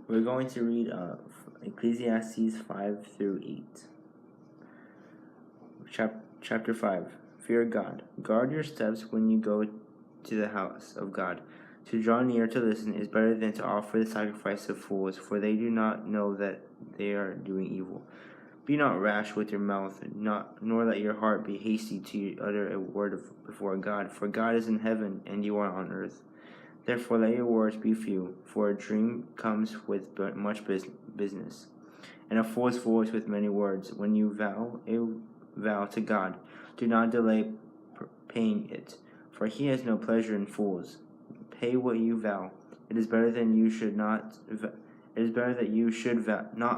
We're going to read Ecclesiastes 5 through 8. Chapter 5. Fear God. Guard your steps when you go to the house of God. To draw near to listen is better than to offer the sacrifice of fools, for they do not know that they are doing evil. Be not rash with your mouth, nor let your heart be hasty to utter a word before God, for God is in heaven, and you are on earth. Therefore let your words be few, for a dream comes with much business, and a fool's voice with many words. When you vow a vow to God, do not delay paying it, for he has no pleasure in fools. Pay what you vow. It is better that you should not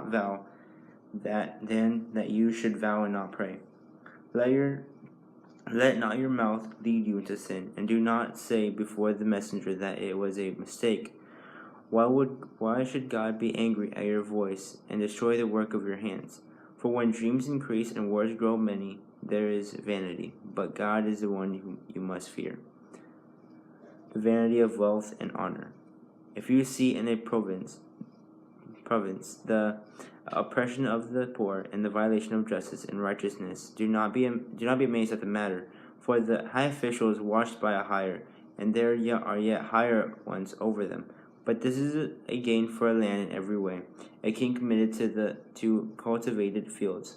vow than that you should vow and not pray. Let not your mouth lead you into sin, and do not say before the messenger that it was a mistake. Why should God be angry at your voice and destroy the work of your hands? For when dreams increase and words grow many, there is vanity, but God is the one whom you must fear. The vanity of wealth and honor. If you see in a province the oppression of the poor and the violation of justice and righteousness, do not be amazed at the matter, for the high official is watched by a higher, and there are yet higher ones over them. But this is a gain for a land in every way, a king committed to cultivated fields.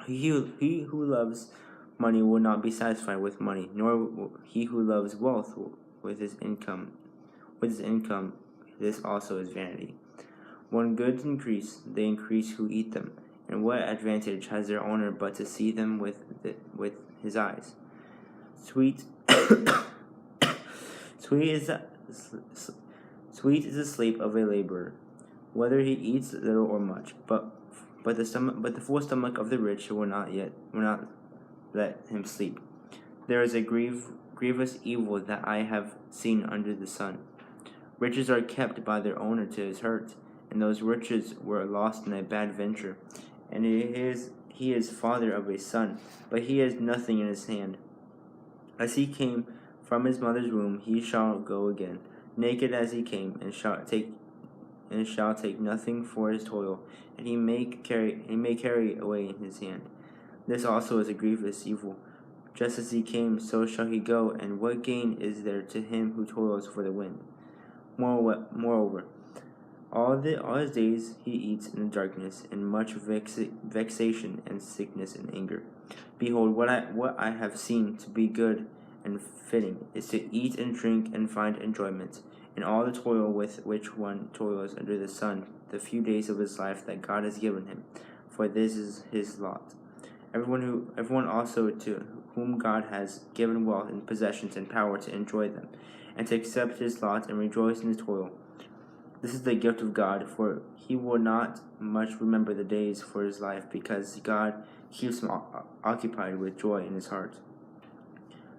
He who loves money will not be satisfied with money, nor he who loves wealth with his income. This also is vanity. When goods increase, they increase who eat them. And what advantage has their owner but to see them with his eyes? Sweet is the sleep of a laborer, whether he eats little or much. But the full stomach of the rich will not let him sleep. There is a grievous evil that I have seen under the sun. Riches are kept by their owner to his hurt, and those riches were lost in a bad venture. And he is father of a son, but he has nothing in his hand. As he came from his mother's womb, he shall go again, naked as he came, and shall take nothing for his toil, and he may carry away in his hand. This also is a grievous evil. Just as he came, so shall he go, and what gain is there to him who toils for the wind? Moreover, all his days he eats in darkness, in much vexation and sickness and anger. Behold, what I have seen to be good and fitting is to eat and drink and find enjoyment in all the toil with which one toils under the sun, the few days of his life that God has given him, for this is his lot. Everyone also to whom God has given wealth and possessions and power to enjoy them, and to accept his lot and rejoice in his toil. This is the gift of God, for he will not much remember the days for his life, because God keeps him occupied with joy in his heart.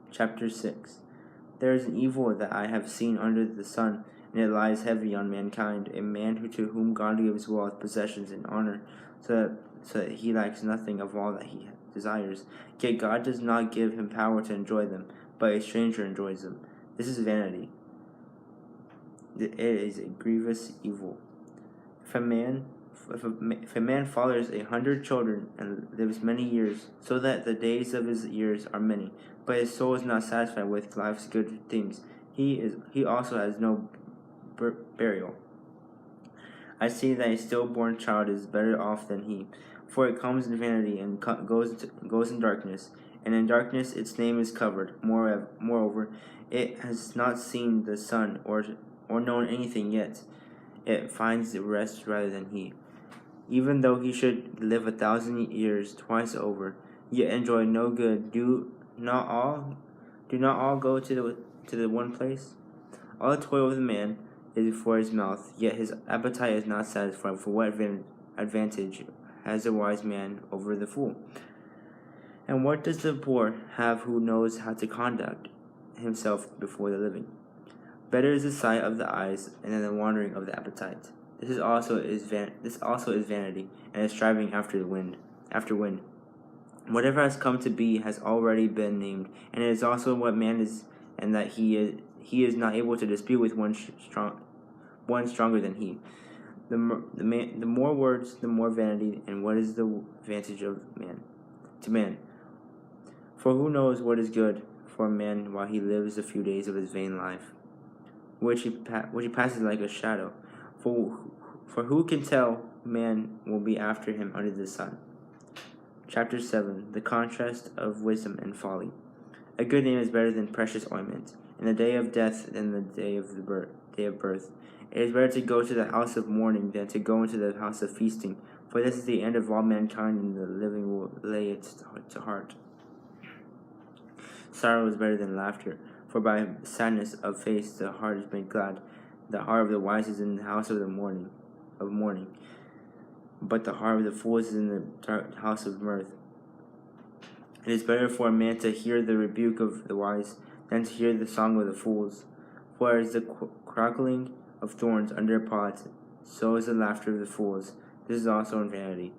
Chapter 6. There is an evil that I have seen under the sun, and it lies heavy on mankind, a man to whom God gives wealth, possessions, and honor, so that he lacks nothing of all that he desires. Yet God does not give him power to enjoy them, but a stranger enjoys them. This is vanity. It is a grievous evil. If a man fathers 100 children and lives many years, so that the days of his years are many, but his soul is not satisfied with life's good things, he also has no burial. I say that a stillborn child is better off than he, for it comes in vanity and goes in darkness, and in darkness its name is covered. Moreover, it has not seen the sun or known anything yet. It finds rest rather than he. Even though he should live 1,000 years twice over, yet enjoy no good, do not all go to the one place? All the toil of the man is for his mouth, yet his appetite is not satisfied. For what advantage has the wise man over the fool? And what does the poor have who knows how to conduct himself before the living? Better is the sight of the eyes than the wandering of the appetite. This also is vanity, and is striving after wind. Whatever has come to be has already been named, and it is also what man is, and that he is not able to dispute with one strong, one stronger than he. The more words, the more vanity, and what is the advantage of man to man? For who knows what is good for a man while he lives a few days of his vain life, which he passes like a shadow? For who can tell man will be after him under the sun? Chapter 7. The contrast of wisdom and folly. A good name is better than precious ointment, in the day of death than the day of birth. It is better to go to the house of mourning than to go into the house of feasting, for this is the end of all mankind, and the living will lay it to heart. Sorrow is better than laughter, for by sadness of face the heart is made glad. The heart of the wise is in the house of mourning, but the heart of the fool is in the dark house of mirth. It is better for a man to hear the rebuke of the wise than to hear the song of the fools. For as the crackling of thorns under a pot, so is the laughter of the fools. This is also in vanity.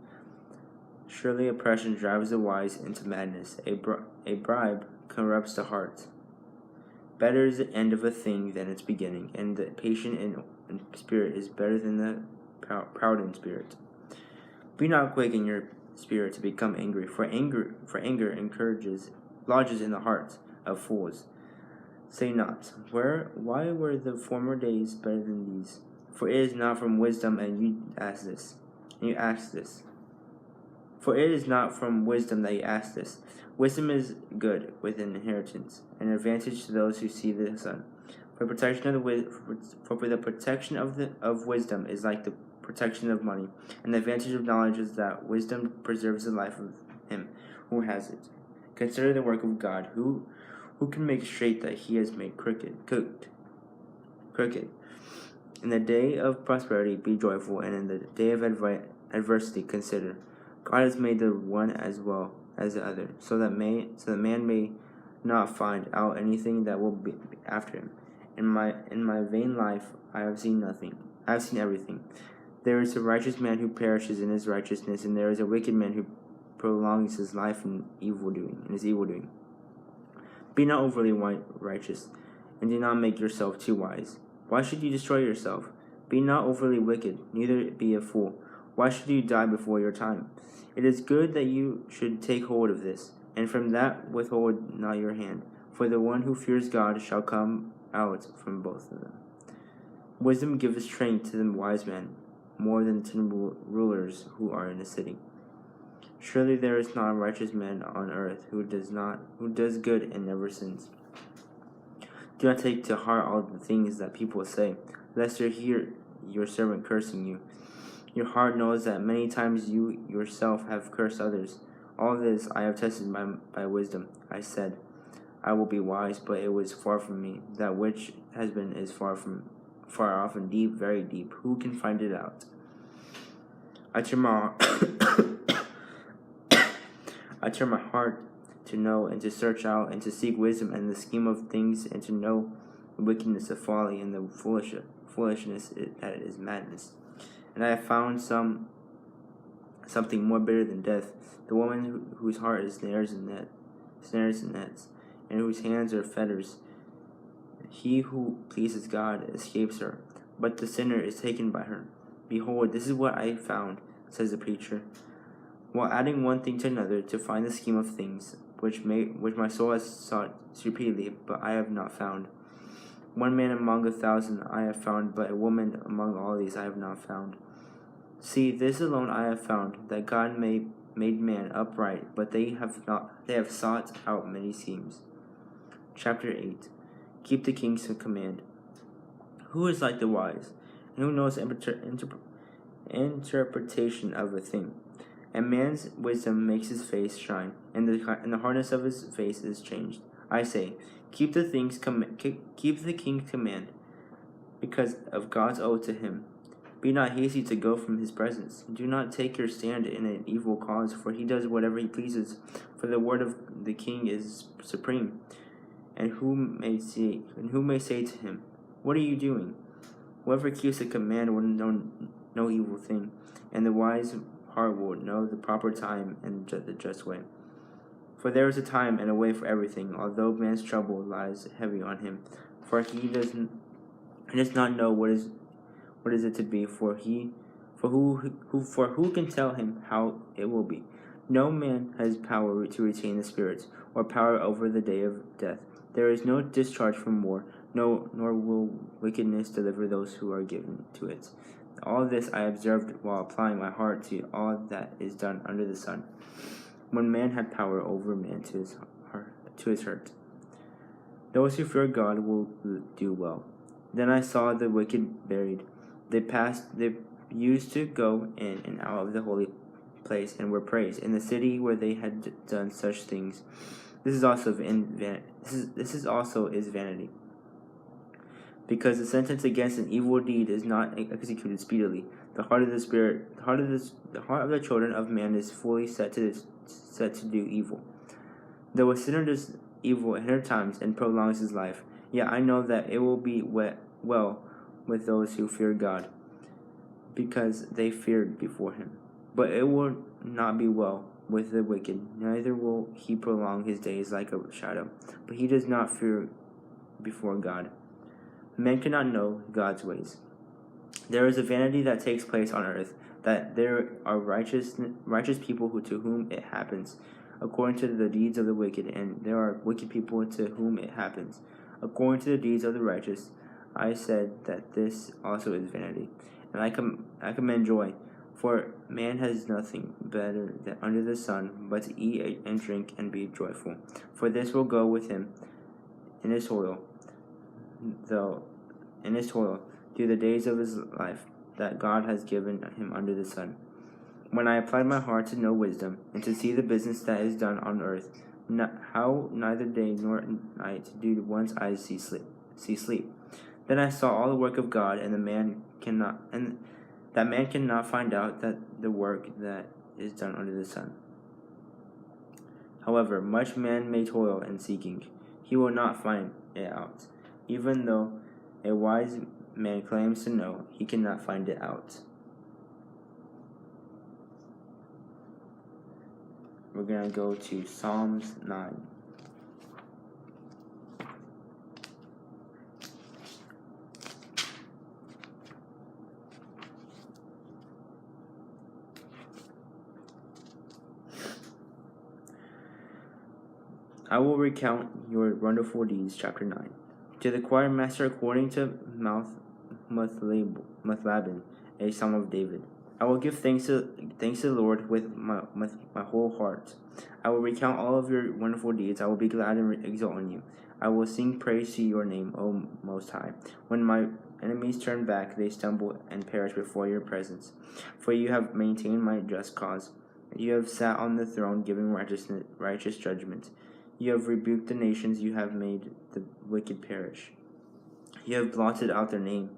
Surely oppression drives the wise into madness. A bribe corrupts the heart. Better is the end of a thing than its beginning, and the patient in spirit is better than the proud in spirit. Be not quick in your spirit to become angry, for anger lodges in the hearts of fools. Say not, why were the former days better than these? For it is not from wisdom, and you ask this. For it is not from wisdom that you ask this. Wisdom is good with an inheritance, an advantage to those who see the sun. For the protection of wisdom is like the protection of money, and the advantage of knowledge is that wisdom preserves the life of him who has it. Consider the work of God, who can make straight that he has made crooked. In the day of prosperity be joyful, and in the day of adversity consider. God has made the one as well as the other, so that man may not find out anything that will be after him. In my vain life I have seen nothing. I have seen everything. There is a righteous man who perishes in his righteousness, and there is a wicked man who prolongs his life in his evildoing. Be not overly righteous, and do not make yourself too wise. Why should you destroy yourself? Be not overly wicked, neither be a fool. Why should you die before your time? It is good that you should take hold of this, and from that withhold not your hand. For the one who fears God shall come out from both of them. Wisdom gives strength to the wise man, more than to rulers who are in a city. Surely there is not a righteous man on earth who does good and never sins. Do not take to heart all the things that people say, lest you hear your servant cursing you. Your heart knows that many times you yourself have cursed others. All this I have tested by wisdom. I said, I will be wise, but it was far from me. That which has been is far off and deep, very deep. Who can find it out? I turn my heart to know and to search out and to seek wisdom and the scheme of things, and to know the wickedness of folly and the foolishness that is madness. And I have found something more bitter than death, the woman whose heart is snares and nets, and whose hands are fetters. He who pleases God escapes her, but the sinner is taken by her. Behold, this is what I found, says the preacher, while adding one thing to another, to find the scheme of things, which my soul has sought repeatedly, but I have not found. One man among 1,000 I have found, but a woman among all these I have not found. See, this alone I have found, that God made man upright, but they have sought out many schemes. Chapter 8. Keep the king's command. Who is like the wise, and who knows interpretation of a thing? A man's wisdom makes his face shine, and the hardness of his face is changed. I say, keep the king's command, because of God's oath to him. Be not hasty to go from his presence. Do not take your stand in an evil cause, for he does whatever he pleases. For the word of the king is supreme. And who may say to him, what are you doing? Whoever keeps the command will know no evil thing, and the wise heart will know the proper time and the just way. For there is a time and a way for everything, although man's trouble lies heavy on him. For he does not know what is what is it to be? For who can tell him how it will be? No man has power to retain the spirits, or power over the day of death. There is no discharge from war, nor will wickedness deliver those who are given to it. All this I observed while applying my heart to all that is done under the sun. When man had power over man to his hurt. Those who fear God will do well. Then I saw the wicked buried. They used to go in and out of the holy place and were praised in the city where they had done such things. This is also is vanity, because the sentence against an evil deed is not executed speedily. The heart of the children of man is fully set to do evil. Though a sinner does evil 100 times and prolongs his life, yet I know that it will be well with those who fear God, because they feared before him. But it will not be well with the wicked, neither will he prolong his days like a shadow. But he does not fear before God. Men cannot know God's ways. There is a vanity that takes place on earth, that there are righteous people to whom it happens, according to the deeds of the wicked, and there are wicked people to whom it happens, according to the deeds of the righteous. I said that this also is vanity, and I commend joy, for man has nothing better than under the sun but to eat and drink and be joyful, for this will go with him in his toil, through the days of his life that God has given him under the sun. When I applied my heart to know wisdom, and to see the business that is done on earth, how neither day nor night do one's eyes see sleep. Then I saw all the work of God, and that man cannot find out that the work that is done under the sun. However, much man may toil in seeking, he will not find it out. Even though a wise man claims to know, he cannot find it out. We're going to go to Psalms 9. I will recount your wonderful deeds, chapter 9. To the choir master according to Mathlaban, a psalm of David. I will give thanks to the Lord with my whole heart. I will recount all of your wonderful deeds. I will be glad and exult in you. I will sing praise to your name, O Most High. When my enemies turn back, they stumble and perish before your presence. For you have maintained my just cause. You have sat on the throne, giving righteous judgment. You have rebuked the nations. You have made the wicked perish. You have blotted out their name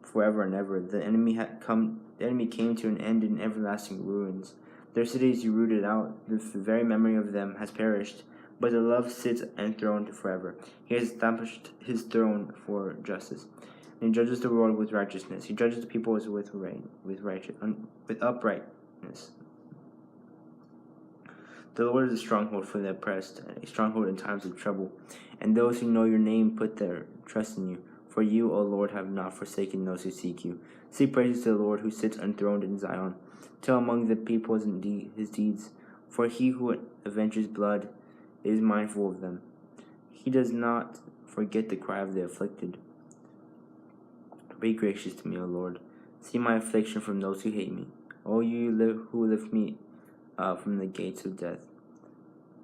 forever and ever. The enemy came to an end in everlasting ruins. Their cities you rooted out. The very memory of them has perished. But the love sits enthroned forever. He has established his throne for justice, and he judges the world with righteousness. He judges the peoples with uprightness. The Lord is a stronghold for the oppressed, a stronghold in times of trouble. And those who know your name put their trust in you. For you, O Lord, have not forsaken those who seek you. Sing praises to the Lord who sits enthroned in Zion. Tell among the peoples his deeds. For he who avenges blood is mindful of them. He does not forget the cry of the afflicted. Be gracious to me, O Lord. See my affliction from those who hate me. O you who lift me from the gates of death,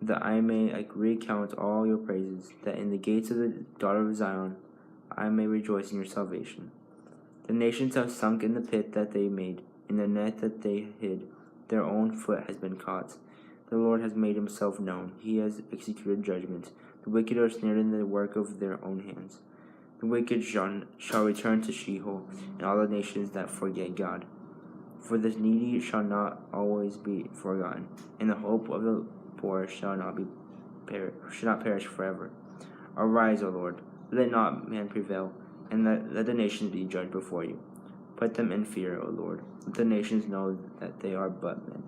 that I may recount all your praises, that in the gates of the daughter of Zion I may rejoice in your salvation. The nations have sunk in the pit that they made, in the net that they hid. Their own foot has been caught. The Lord has made himself known. He has executed judgment. The wicked are snared in the work of their own hands. The wicked shall return to Sheol, and all the nations that forget God. For the needy shall not always be forgotten, and the hope of the poor shall not perish forever. Arise, O Lord, let not man prevail, and let the nations be judged before you. Put them in fear, O Lord. Let the nations know that they are but men.